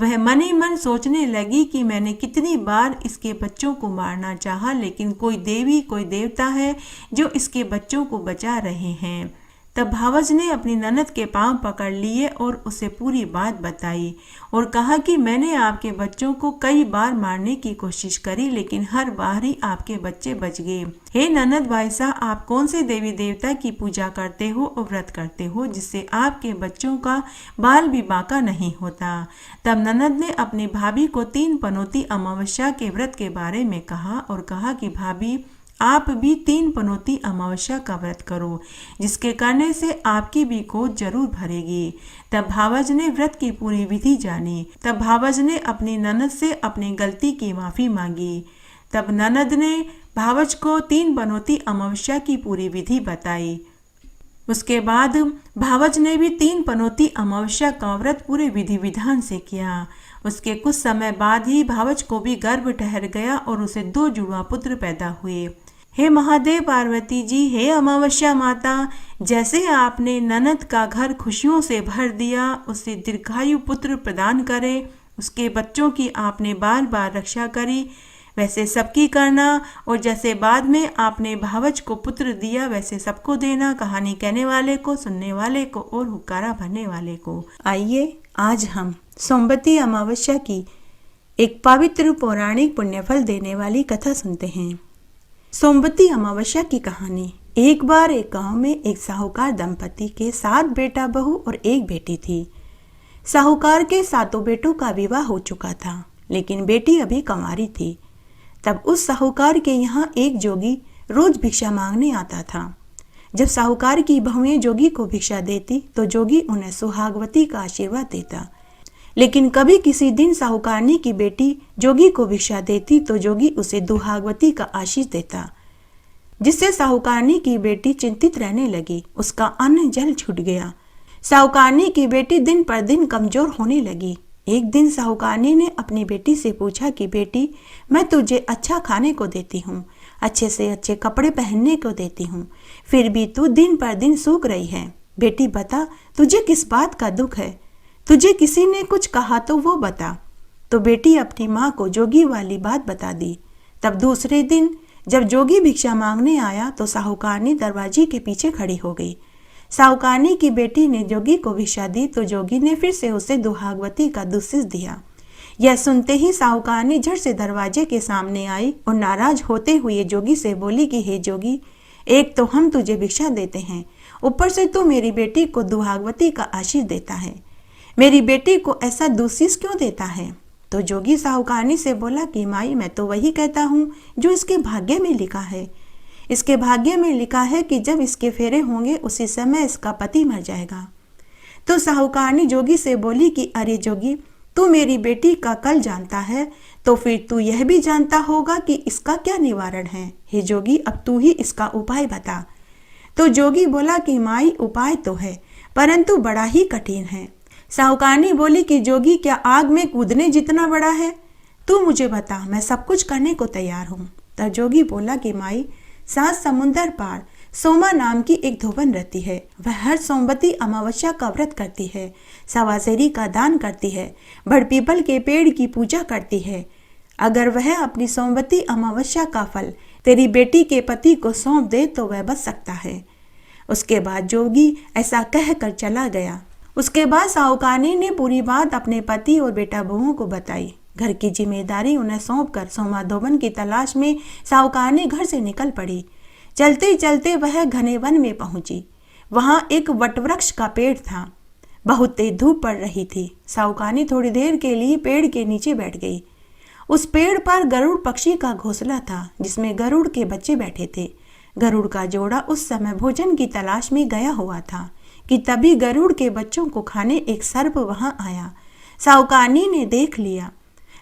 वह मन ही मन सोचने लगी कि मैंने कितनी बार इसके बच्चों को मारना चाहा, लेकिन कोई देवी कोई देवता है जो इसके बच्चों को बचा रहे हैं। तब भावज ने अपनी ननद के पांव पकड़ लिए और उसे पूरी बात बताई और कहा कि मैंने आपके बच्चों को कई बार मारने की कोशिश करी, लेकिन हर बार ही आपके बच्चे बच गए। हे ननद वायसा, आप कौन से देवी देवता की पूजा करते हो और व्रत करते हो जिससे आपके बच्चों का बाल भी बांका नहीं होता। तब ननद ने अपनी भाभी को 3 पनौती अमावस्या के व्रत के बारे में कहा और कहा कि भाभी, आप भी 3 पनौती अमावस्या का व्रत करो, जिसके करने से आपकी भी गोद जरूर भरेगी। तब भावज ने व्रत की पूरी विधि जानी। तब भावज ने अपनी ननद से अपनी गलती की माफी मांगी। तब ननद ने भावज को 3 पनौती अमावस्या की पूरी विधि बताई। उसके बाद भावज ने भी 3 पनौती अमावस्या का व्रत पूरे विधि विधान से किया। उसके कुछ समय बाद ही भावज को भी गर्भ ठहर गया और उसे 2 जुड़वा पुत्र पैदा हुए। हे महादेव पार्वती जी, हे अमावस्या माता, जैसे आपने ननद का घर खुशियों से भर दिया, उसे दीर्घायु पुत्र प्रदान करे। उसके बच्चों की आपने बार बार रक्षा करी, वैसे सबकी करना, और जैसे बाद में आपने भावज को पुत्र दिया वैसे सबको देना। कहानी कहने वाले को, सुनने वाले को और हुक्कारा भरने वाले को। आइए आज हम सोमवती अमावस्या की एक पवित्र पौराणिक पुण्यफल देने वाली कथा सुनते हैं। सोमवती अमावस्या की कहानी। एक बार एक गांव में एक साहूकार दंपति के 7 बेटा बहू और 1 बेटी थी। साहूकार के 7 बेटों का विवाह हो चुका था, लेकिन बेटी अभी कंवारी थी। तब उस साहूकार के यहाँ एक जोगी रोज भिक्षा मांगने आता था। जब साहूकार की बहुएं जोगी को भिक्षा देती तो जोगी उन्हें सुहागवती का आशीर्वाद देता, लेकिन कभी किसी दिन साहूकारनी की बेटी जोगी को भिक्षा देती तो जोगी उसे दुहागवती का आशीष देता, जिससे साहूकारनी की बेटी चिंतित रहने लगी। उसका अन्न जल छूट गया। साहूकारनी की बेटी दिन पर दिन कमजोर होने लगी। एक दिन साहूकारनी ने अपनी बेटी से पूछा कि बेटी, मैं तुझे अच्छा खाने को देती हूँ, अच्छे से अच्छे कपड़े पहनने को देती हूँ, फिर भी तू दिन पर दिन सूख रही है। बेटी बता, तुझे किस बात का दुख है? तुझे किसी ने कुछ कहा तो वो बता। तो बेटी अपनी माँ को जोगी वाली बात बता दी। तब दूसरे दिन जब जोगी भिक्षा मांगने आया तो साहूकारनी दरवाजे के पीछे खड़ी हो गई। साहूकारनी की बेटी ने जोगी को भिक्षा दी तो जोगी ने फिर से उसे दुहागवती का दुस्सिस दिया। यह सुनते ही साहूकारनी झट से दरवाजे के सामने आई और नाराज होते हुए जोगी से बोली कि हे जोगी, एक तो हम तुझे भिक्षा देते हैं, ऊपर से तू मेरी बेटी को दुहागवती का आशीष देता है। मेरी बेटी को ऐसा दुस्सिस क्यों देता है? तो जोगी साहूकारनी से बोला कि माई, मैं तो वही कहता हूँ जो इसके भाग्य में लिखा है। इसके भाग्य में लिखा है कि जब इसके फेरे होंगे उसी समय इसका पति मर जाएगा। तो साहूकारनी जोगी से बोली कि अरे जोगी, तू मेरी बेटी का कल जानता है तो फिर तू यह भी जानता होगा कि इसका क्या निवारण है। हे जोगी, अब तू ही इसका उपाय बता। तो जोगी बोला कि माई, उपाय तो है परंतु बड़ा ही कठिन है। साहूकारनी बोली कि जोगी, क्या आग में कूदने जितना बड़ा है? तू मुझे बता, मैं सब कुछ करने को तैयार हूँ। तब जोगी बोला कि माई, 7 समुंदर पार सोमा नाम की एक धोबन रहती है। वह हर सोमवती अमावस्या का व्रत करती है, सवासेरी का दान करती है, बड़ पीपल के पेड़ की पूजा करती है। अगर वह अपनी सोमवती अमावस्या का फल तेरी बेटी के पति को सौंप दे तो वह बच सकता है। उसके बाद जोगी ऐसा कह कर चला गया। उसके बाद साहूकारनी ने पूरी बात अपने पति और बेटा बहुओं को बताई। घर की जिम्मेदारी उन्हें सौंपकर सोमा धोबन की तलाश में साहूकारनी घर से निकल पड़ी। चलते चलते वह घने वन में पहुंची। वहां एक वटवृक्ष का पेड़ था। बहुत तेज धूप पड़ रही थी। साहूकारनी थोड़ी देर के लिए पेड़ के नीचे बैठ गई। उस पेड़ पर गरुड़ पक्षी का घोंसला था, जिसमें गरुड़ के बच्चे बैठे थे। गरुड़ का जोड़ा उस समय भोजन की तलाश में गया हुआ था कि तभी गरुड़ के बच्चों को खाने एक सर्प वहां आया। साहूकारनी ने देख लिया।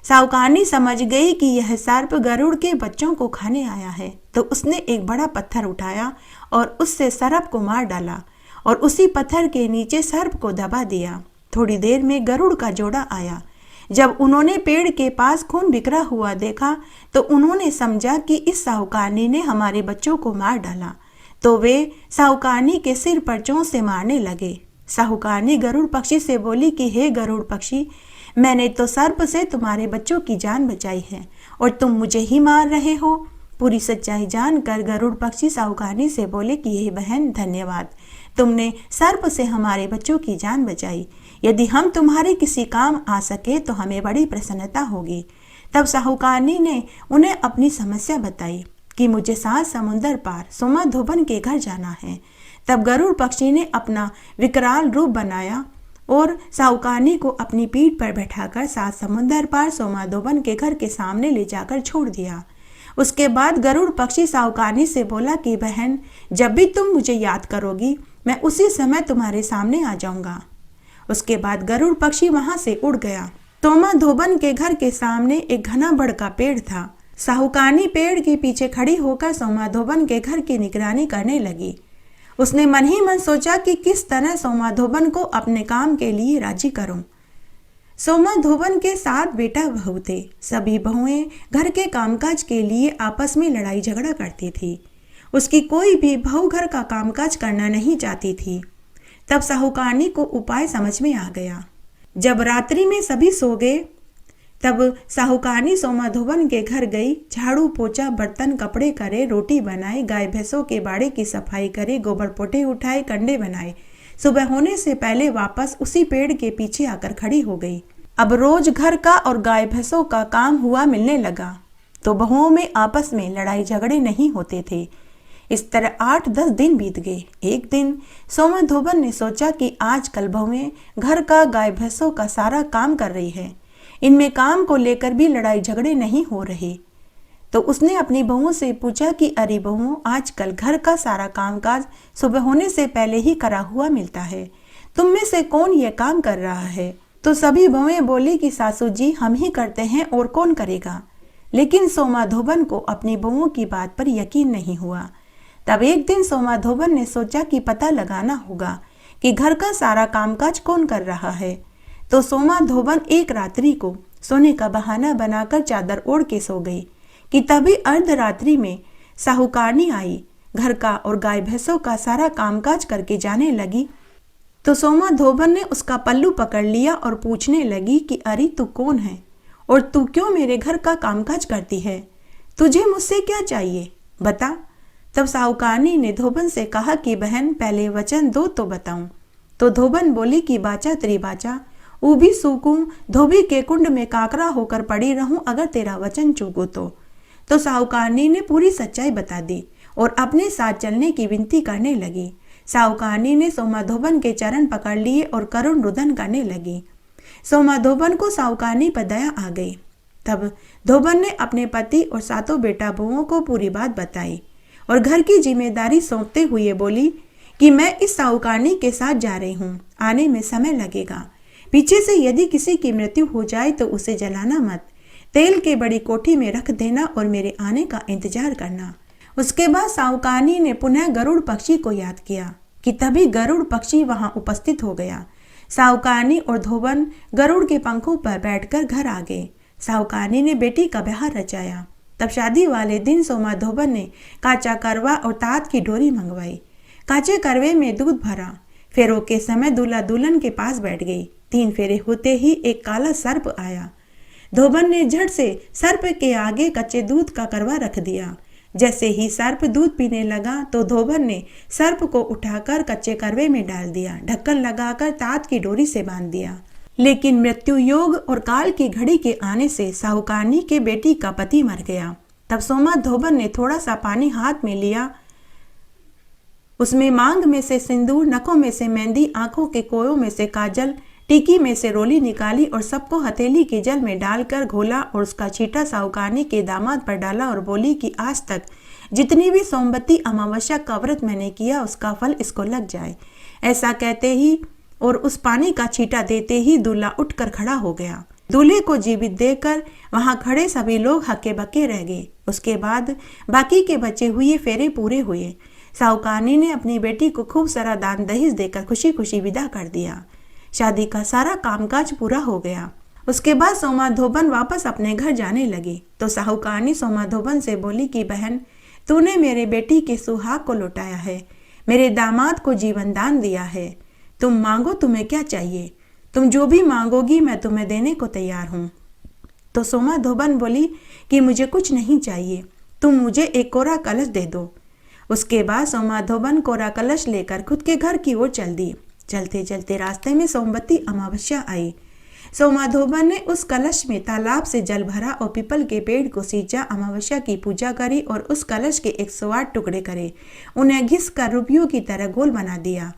साहूकारनी समझ गई कि यह सर्प गरुड़ के बच्चों को खाने आया है, तो उसने एक बड़ा पत्थर उठाया और उससे सर्प को मार डाला और उसी पत्थर के नीचे सर्प को दबा दिया। थोड़ी देर में गरुड़ का जोड़ा आया। जब उन्होंने पेड़ के पास खून बिखरा हुआ देखा तो उन्होंने समझा कि इस साहूकारनी ने हमारे बच्चों को मार डाला, तो वे साहूकारनी के सिर पर चोंच से मारने लगे। साहूकारनी गरुड़ पक्षी से बोली कि हे गरुड़ पक्षी, मैंने तो सर्प से तुम्हारे बच्चों की जान बचाई है और तुम मुझे ही मार रहे हो। पूरी सच्चाई जानकर गरुड़ पक्षी साहूकारनी से बोले कि हे बहन, धन्यवाद, तुमने सर्प से हमारे बच्चों की जान बचाई। यदि हम तुम्हारे किसी काम आ सके तो हमें बड़ी प्रसन्नता होगी। तब साहूकारनी ने उन्हें अपनी समस्या बताई कि मुझे 7 समुंदर पार सोमाधोबन के घर जाना है। तब गरुड़ पक्षी ने अपना विकराल रूप बनाया और साहूकारनी को अपनी पीठ पर बैठाकर 7 समुंदर पार सोमाधोबन के घर के सामने ले जाकर छोड़ दिया। उसके बाद गरुड़ पक्षी साहूकारनी से बोला कि बहन, जब भी तुम मुझे याद करोगी मैं उसी समय तुम्हारे सामने आ जाऊंगा। उसके बाद गरुड़ पक्षी वहां से उड़ गया। सोमाधोबन के घर के सामने एक घना बड़ का पेड़ था। साहूकारनी पेड़ के पीछे खड़ी होकर सोमाधोबन के घर की निगरानी करने लगी। उसने मन ही मन सोचा कि किस तरह सोमाधोबन को अपने काम के लिए राजी करूं। सोमाधोबन के 7 बेटा बहू थे। सभी बहुएं घर के कामकाज के लिए आपस में लड़ाई झगड़ा करती थी। उसकी कोई भी बहू घर का कामकाज करना नहीं चाहती थी। तब साहूकारनी को उपाय समझ में आ गया। जब रात्रि में सभी सो गए तब साहूकारनी सोमाधोबन के घर गई। झाड़ू पोछा, बर्तन कपड़े करे, रोटी बनाए, गाय भैंसों के बाड़े की सफाई करे, गोबर पोटे उठाए, कंडे बनाए। सुबह होने से पहले वापस उसी पेड़ के पीछे आकर खड़ी हो गई। अब रोज घर का और गाय भैंसों का काम हुआ मिलने लगा, तो बहुओं में आपस में लड़ाई झगड़े नहीं होते थे। इस तरह 8-10 दिन बीत गए। एक दिन सोमाधोबन ने सोचा कि आजकल बहुएं घर का, गाय भैंसों का सारा काम कर रही है, इनमें काम को लेकर भी लड़ाई झगड़े नहीं हो रहे। तो उसने अपनी बहुओं से पूछा कि अरे बहुओं, आजकल घर का सारा कामकाज सुबह होने से पहले ही करा हुआ मिलता है, तुम में से कौन ये काम कर रहा है? तो सभी बहुएं बोली कि सासू जी, हम ही करते हैं और कौन करेगा। लेकिन सोमाधोबन को अपनी बहुओं की बात पर यकीन नहीं हुआ। तब एक दिन सोमाधोबन ने सोचा कि पता लगाना होगा कि घर का सारा कामकाज कौन कर रहा है। तो सोमाधोबन एक रात्रि को सोने का बहाना बनाकर चादर ओढ़ के सो गई कि तभी अर्धरात्रि में साहूकारनी आई। घर का और गाय भैंसों का सारा कामकाज करके जाने लगी। तो सोमाधोबन ने उसका पल्लू पकड़ लिया और पूछने लगी कि अरे तू कौन है और तू क्यों मेरे घर का कामकाज करती है? तुझे मुझसे क्या चाहिए, बता। तब साहूकारनी ने धोबन से कहा कि बहन, पहले वचन दो तो बताऊं। तो धोबन बोली कि बाचा त्रिबाचा, ऊभी सूकूं, धोबी के कुंड में काकरा होकर पड़ी रहूं अगर तेरा वचन चूकूं तो साहूकारनी ने पूरी सच्चाई बता दी और अपने साथ चलने की विनती करने लगी। साहूकारनी ने सोमाधोबन के चरण पकड़ लिए और करुण रुदन करने लगी। सोमाधोबन को साहूकारनी पर दया आ गई। तब धोबन ने अपने पति और 7 बेटा बहुओं को पूरी बात बताई और घर की जिम्मेदारी सौंपते हुए बोली कि मैं इस साहूकारनी के साथ जा रही हूँ, आने में समय लगेगा। पीछे से यदि किसी की मृत्यु हो जाए तो उसे जलाना मत, तेल के बड़ी कोठी में रख देना और मेरे आने का इंतजार करना। उसके बाद साहूकारनी ने पुनः गरुड़ पक्षी को याद किया कि तभी गरुड़ पक्षी वहां उपस्थित हो गया। साहूकारनी और धोबन गरुड़ के पंखों पर बैठकर घर आ गए। साहूकारनी ने बेटी का ब्याह रचाया। तब शादी वाले दिन सोमाधोबन ने काचा करवा और तात की डोरी मंगवाई। काचे करवे में दूध भरा। फेरों के समय दूल्हा दुल्हन के पास बैठ गई। 3 फेरे होते ही एक काला सर्प आया। धोबन ने झट से सर्प के आगे कच्चे दूध का करवा रख दिया। जैसे ही सर्प दूध पीने लगा तो धोबन ने सर्प को उठाकर कच्चे करवे में डाल दिया, ढक्कन लगाकर तात की डोरी से बांध दिया। लेकिन मृत्यु योग और काल की घड़ी के आने से साहूकारनी के बेटी का पति मर गया। तब सोमाधोबन ने थोड़ा सा पानी हाथ में लिया, उसमें मांग में से सिंदूर, नखों में से मेहंदी, आंखों के कोयों में से काजल, टीकी में से रोली निकाली और सबको हथेली के जल में डालकर घोला और उसका छींटा साहूकारनी के दामाद पर डाला और बोली कि आज तक जितनी भी सोमवती अमावस्या का व्रत मैंने किया उसका फल इसको लग जाए। ऐसा कहते ही और उस पानी का छींटा देते ही दूल्हा उठकर खड़ा हो गया। दूल्हे को जीवित देखकर वहां खड़े सभी लोग हक्के बक्के रह गए। उसके बाद बाकी के बचे हुए फेरे पूरे हुए। साहूकारनी ने अपनी बेटी को खूब सारा दान दहेज देकर खुशी खुशी विदा कर दिया। शादी का सारा कामकाज पूरा हो गया। उसके बाद सोमाधोबन वापस अपने घर जाने लगी तो साहूकारनी सोमाधोबन से बोली कि बहन, तूने मेरे बेटी के सुहाग को लौटाया है, मेरे दामाद को जीवन दान दिया है। तुम मांगो, तुम्हें क्या चाहिए? तुम जो भी मांगोगी मैं तुम्हें देने को तैयार हूँ। तो सोमाधोबन बोली कि मुझे कुछ नहीं चाहिए, तुम मुझे एक कोरा कलश दे दो। उसके बाद सोमाधोबन कोरा कलश लेकर खुद के घर की ओर चल दी। चलते चलते रास्ते में सोमवती अमावस्या आई। सोमाधोबन ने उस कलश में तालाब से जल भरा और पीपल के पेड़ को सींचा, अमावस्या की पूजा करी और उस कलश के 108 टुकड़े करे, उन्हें घिस कर रुपयों की तरह गोल बना दिया।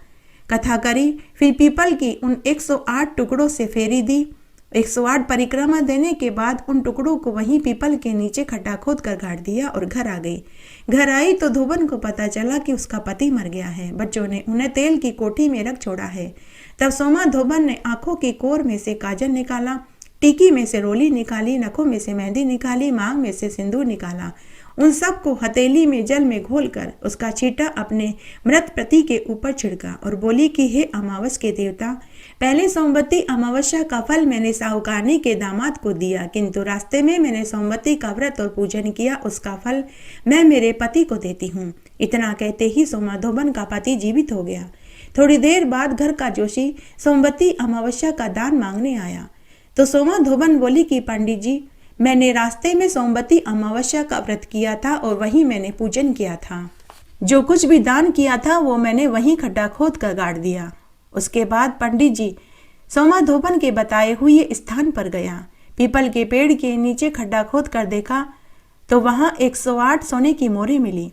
कथा करी, फिर पीपल की उन 108 टुकड़ों से फेरी दी। 108 परिक्रमा देने के बाद उन टुकड़ों को वहीं पीपल के नीचे खड्डा खोद कर गाड़ दिया और घर आ गई। घर आई तो धोबन को पता चला कि उसका पति मर गया है। बच्चों ने उन्हें तेल की कोठी में रख छोड़ा है। तब सोमाधोबन ने आंखों की कोर में से काजल निकाला, टीकी में से रोली निकाली, नखों में से मेहंदी निकाली, मांग में से सिंदूर निकाला। उन सबको हथेली में जल में घोलकर उसका छींटा अपने मृत पति के ऊपर छिड़का और बोली कि हे अमावस के देवता, पहले सोमवती अमावस्या का फल मैंने साहूकारनी के दामाद को दिया, किंतु रास्ते में मैंने सोमवती का व्रत और पूजन किया, उसका फल मैं मेरे पति को देती हूँ। इतना कहते ही सोमाधोबन का पति जीवित हो गया। थोड़ी देर बाद घर का जोशी सोमवती अमावस्या का दान मांगने आया तो सोमाधोबन बोली कि पंडित जी, मैंने रास्ते में सोमवती अमावस्या का व्रत किया था और वहीं मैंने पूजन किया था। जो कुछ भी दान किया था वो मैंने वहीं खड्डा खोद कर गाड़ दिया। उसके बाद पंडित जी सोमाधोबन के बताए हुए स्थान पर गया। पीपल के पेड़ के नीचे खड्डा खोद कर देखा तो वहां 108 सोने की मोहरें मिली।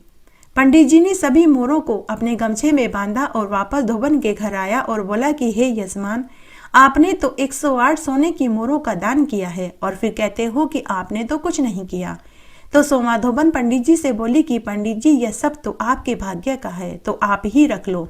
पंडित जी ने सभी मोहरों को अपने गमछे में बांधा और वापस धोबन के घर आया और बोला कि हे यजमान, आपने तो 108 सोने की मोहरों का दान किया है और फिर कहते हो कि आपने तो कुछ नहीं किया। तो सोमाधोबन पंडित जी से बोली कि पंडित जी, यह सब तो आपके भाग्य का है, तो आप ही रख लो।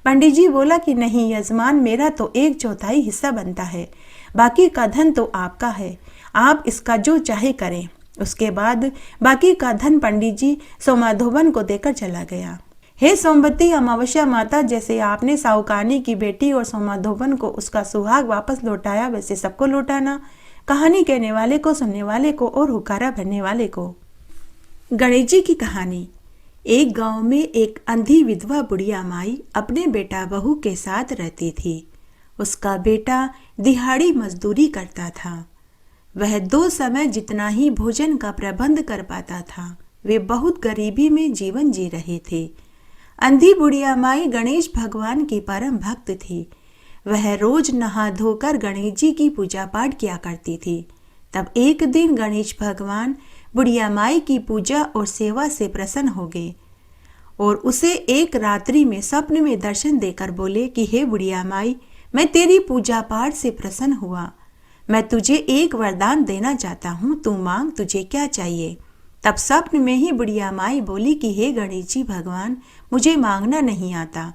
पंडित जी बोला कि नहीं यजमान, मेरा तो 1/4 हिस्सा बनता है, बाकी का धन तो आपका है, आप इसका जो चाहे करें। उसके बाद बाकी का धन पंडित जी सोमाधोबन को देकर चला गया। हे सोमवती अमावस्या माता, जैसे आपने साहूकारनी की बेटी और सोमाधोबन को उसका सुहाग वापस लौटाया, वैसे सबको लौटाना। कहानी कहने वाले को, सुनने वाले को और हुकारा भरने वाले को। गणेश जी की कहानी। एक गांव में एक अंधी विधवा बुढ़िया माई अपने बेटा बहू के साथ रहती थी। उसका बेटा दिहाड़ी मजदूरी करता था। वह 2 समय जितना ही भोजन का प्रबंध कर पाता था। वे बहुत गरीबी में जीवन जी रहे थे। अंधी बुढ़िया माई गणेश भगवान की परम भक्त थी। वह रोज नहा धोकर गणेश जी की पूजा पाठ किया करती थी। तब एक दिन गणेश भगवान बुढ़िया माई की पूजा और सेवा से प्रसन्न हो गए और उसे एक रात्रि में स्वप्न में दर्शन देकर बोले कि हे बुढ़िया माई, मैं तेरी पूजा पाठ से प्रसन्न हुआ। मैं तुझे एक वरदान देना चाहता हूँ, तू मांग, तुझे क्या चाहिए। तब स्वप्न में ही बुढ़िया माई बोली कि हे गणेश जी भगवान, मुझे मांगना नहीं आता।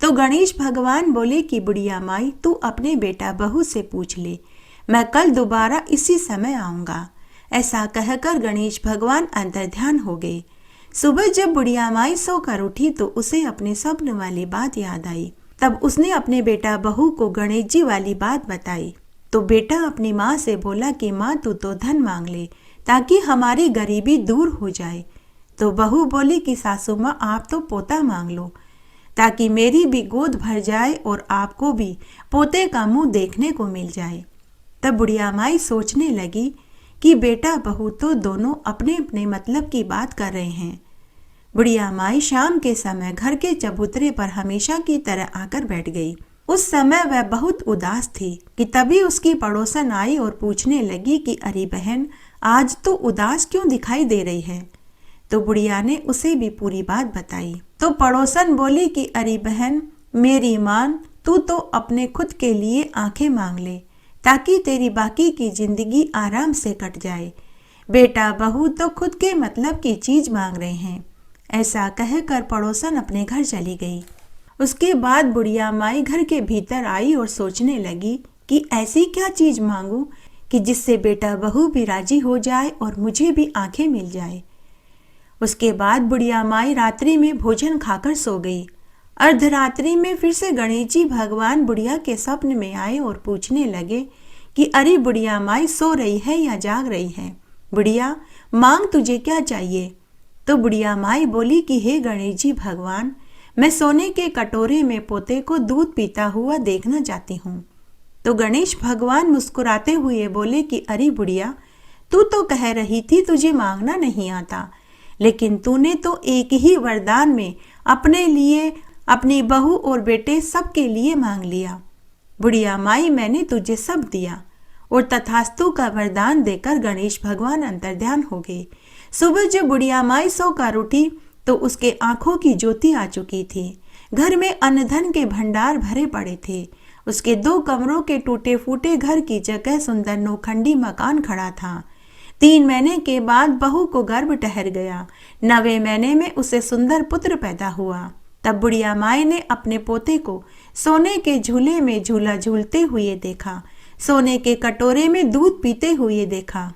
तो गणेश भगवान बोले कि बुढ़िया माई, तू अपने बेटा बहू से पूछ ले, मैं कल दोबारा इसी समय आऊँगा। ऐसा कहकर गणेश भगवान अंतर्ध्यान हो गए। सुबह जब बुढ़िया माई सोकर उठी तो उसे अपने स्वप्न वाली बात याद आई। तब उसने अपने बेटा बहू को गणेश जी वाली बात बताई। तो बेटा अपनी माँ से बोला कि माँ, तू तो धन मांग ले ताकि हमारी गरीबी दूर हो जाए। तो बहू बोली कि सासू माँ, आप तो पोता मांग लो ताकि मेरी भी गोद भर जाए और आपको भी पोते का मुंह देखने को मिल जाए। तब बुढ़िया माई सोचने लगी कि बेटा बहू तो दोनों अपने अपने मतलब की बात कर रहे हैं। बुढ़िया माई शाम के समय घर के चबूतरे पर हमेशा की तरह आकर बैठ गई। उस समय वह बहुत उदास थी कि तभी उसकी पड़ोसन आई और पूछने लगी कि अरे बहन, आज तो उदास क्यों दिखाई दे रही है। तो बुढ़िया ने उसे भी पूरी बात बताई। तो पड़ोसन बोली कि अरे बहन, मेरी मान, तू तो अपने खुद के लिए आंखें मांग ले ताकि तेरी बाकी की जिंदगी आराम से कट जाए। बेटा बहू तो खुद के मतलब की चीज मांग रहे हैं। ऐसा कहकर पड़ोसन अपने घर चली गई। उसके बाद बुढ़िया माई घर के भीतर आई और सोचने लगी कि ऐसी क्या चीज मांगू कि जिससे बेटा बहू भी राजी हो जाए और मुझे भी आंखें मिल जाए। उसके बाद बुढ़िया माई रात्रि में भोजन खाकर सो गई। अर्धरात्रि में फिर से गणेश जी भगवान बुढ़िया के स्वप्न में आए और पूछने लगे कि अरे बुढ़िया माई, सो रही है या जाग रही है? बुढ़िया, मांग, तुझे क्या चाहिए? तो बुढ़िया माई बोली कि हे गणेश जी भगवान, मैं सोने के कटोरे में पोते को दूध पीता हुआ देखना चाहती हूँ। तो गणेश भगवान मुस्कुराते हुए बोले कि अरे बुढ़िया, तू तो कह रही थी तुझे मांगना नहीं आता, लेकिन तूने तो एक ही वरदान में अपने लिए, अपनी बहू और बेटे सबके लिए मांग लिया। बुढ़िया माई, मैंने तुझे सब दिया। और तथास्तु का वरदान देकर गणेश भगवान अंतर्ध्यान हो गए। सुबह जब बुढ़िया माई सोकर उठी तो उसके आंखों की ज्योति आ चुकी थी। घर में अन्न धन के भंडार भरे पड़े थे। उसके 2 कमरों के टूटे फूटे घर की जगह सुंदर नौखंडी मकान खड़ा था। 3 महीने के बाद बहू को गर्भ ठहर गया। 9वें महीने में उसे सुंदर पुत्र पैदा हुआ। तब बुढ़िया माई ने अपने पोते को सोने के झूले में झूला झूलते हुए देखा, सोने के कटोरे में दूध पीते हुए देखा।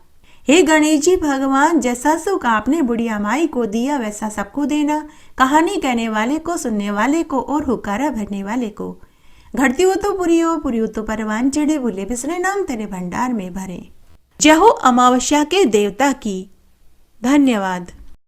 हे गणेश जी भगवान, जैसा सुख आपने बुढ़िया माई को दिया वैसा सबको देना, कहानी कहने वाले को, सुनने वाले को और हुकारा भरने वाले को। घटती हो तो पूरी हो तो परवान चढ़े, भूले बिसरे नाम तेरे भंडार में भरे। जय हो अमावस्या के देवता की। धन्यवाद।